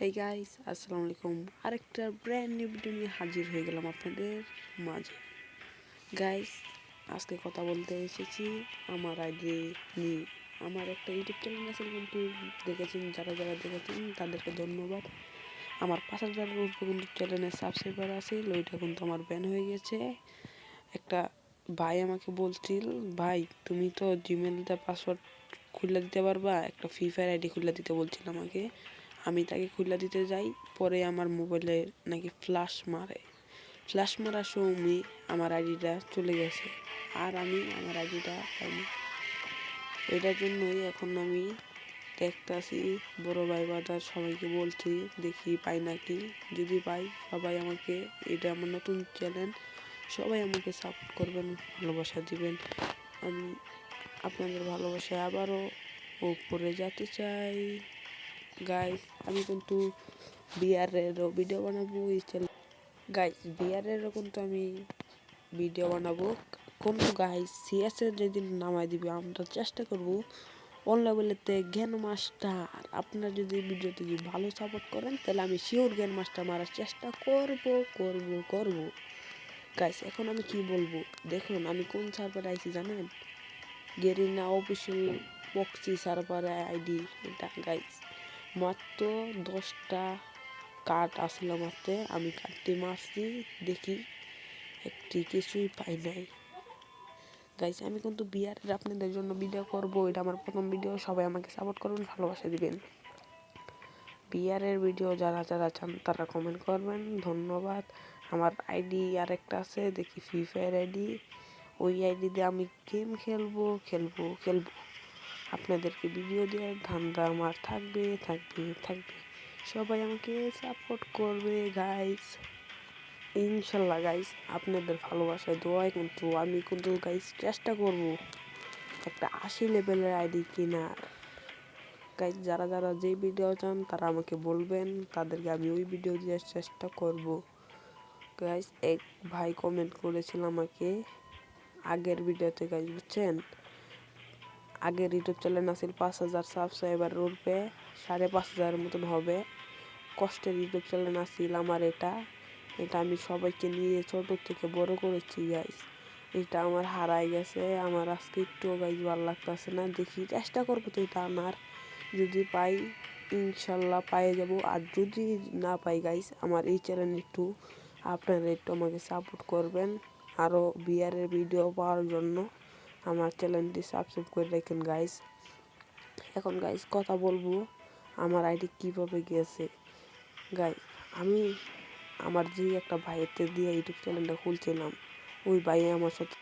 Hey guys, আসসালামু আলাইকুম। আরেকটা ব্র্যান্ড নিউ ভিডিও নিয়ে হাজির হয়ে গেলাম আপনাদের মাঝে। গাইস, আজকে কথা বলতে এসেছি আমার আইডি নিয়ে। আমার একটা ইউটিউব চ্যানেল আছে, কিন্তু দেখেছেন যারা দেখেছেন তাদেরকে ধন্যবাদ। আমার 5,000-এর উপরে কিন্তু চ্যানেলের সাবস্ক্রাইবার আছে, ওইটা কিন্তু আমার ব্যান হয়ে গেছে। একটা ভাই আমাকে বলছিল, ভাই তুমি তো জিমেলটা পাসওয়ার্ড খুলে দিতে পারবা, একটা ফ্রি ফায়ার আইডি খুলে দিতে বলছিল আমাকে। আমি তাকে খুলে দিতে যাই, পরে আমার মোবাইলে নাকি ফ্ল্যাশ মারার সময় আমার আইডিটা চলে গেছে, আর আমি আমার আইডিটা পাইনি। ওইটার জন্যই এখন আমি দেখতেছি, বড় ভাই বাজার সবাইকে বলছি দেখি পাই নাকি। যদি পাই সবাই আমাকে, এটা আমার নতুন চ্যানেল, সবাই আমাকে সাপোর্ট করবেন, ভালোবাসা দিবেন। আমি আপনাদের ভালোবাসায় আবারও উপরে যেতে চাই। গাইস, আমি কিন্তু বিয়ারেরও ভিডিও বানাবো এই চ্যানেল। গাইস, বিয়ারেরও কিন্তু আমি ভিডিও বানাবো। কোনো গাইস সিএসের যেদিন নামাই দিবে, আমরা চেষ্টা করবো অন লেভেলেতে জ্ঞান মাস্টার। আপনারা যদি ভিডিওতে যদি ভালো সাপোর্ট করেন, তাহলে আমি শিওর জ্ঞান মাস্টার মারার চেষ্টা করব। গাইস, এখন আমি কি বলবো দেখুন, আমি কোন সার্ভারে আইছি জানেন? গেরিনা অফিসিয়াল বক্সি সার্ভারে আইডি এটা। গাইস, মাত্র 10টা কার্ড আসলো মাত্র, আমি কার্ডটি মারছি, দেখি একটি কিছুই পাই নাই। গাইস, আমি কিন্তু বিয়ারের আপনাদের জন্য ভিডিও করব, এটা আমার প্রথম ভিডিও, সবাই আমাকে সাপোর্ট করবেন, ভালোবাসা দিবেন। বিয়ারের ভিডিও যারা চান তারা কমেন্ট করবেন, ধন্যবাদ। আমার আইডি আরেকটা আছে, দেখি ফ্রি ফায়ার আইডি, ওই আইডি দিয়ে আমি গেম খেলবো। আপনাদেরকে ভিডিও দেওয়ার ধান্দা আমার থাকবে। সবাই আমাকে সাপোর্ট করবে গাইস, ইনশাল্লাহ। গাইস, আপনাদের ভালোবাসায় দোয়ায় কিন্তু আমি কিন্তু গাইস চেষ্টা করব একটা 80 লেভেলের আইডি কেনার। গাইস, যারা যেই ভিডিও চান তারা আমাকে বলবেন, তাদেরকে আমি ওই ভিডিও দেওয়ার চেষ্টা করব। গাইস, এক ভাই কমেন্ট করেছিল আমাকে আগের ভিডিওতে, গাইস বুঝছেন, আগের ইউটিউব চ্যানেল আছিল 5,000 সাবস্ক্রাইবারের উপরে, 5,500 মতন হবে। কষ্টের ইউটিউব চ্যানেল আছিল আমার এটা আমি সবাইকে নিয়ে ছোট থেকে বড় করেছি। গাইস, এটা আমার হারাই গেছে, আমার আজকে একটু গাইস ভালো লাগতেছে না। দেখি চেষ্টা করবো তো এটা আমার, যদি পাই ইনশাল্লাহ পাইয়ে যাব। আর যদি না পাই গাইস, আমার এই চ্যানেল আপনারা একটু আমাকে সাপোর্ট করবেন। আরও বিয়ারের ভিডিও পাওয়ার জন্য আমার চ্যানেলটি সাবস্ক্রাইব করে রাখেন গাইস। এখন গাইস কথা বলবো আমার আইডি কীভাবে গেছে। গাইস, আমার যে একটা ভাইয়ের দিয়ে ইউটিউব চ্যানেলটা খুলছিলাম, ওই ভাই আমার সাথে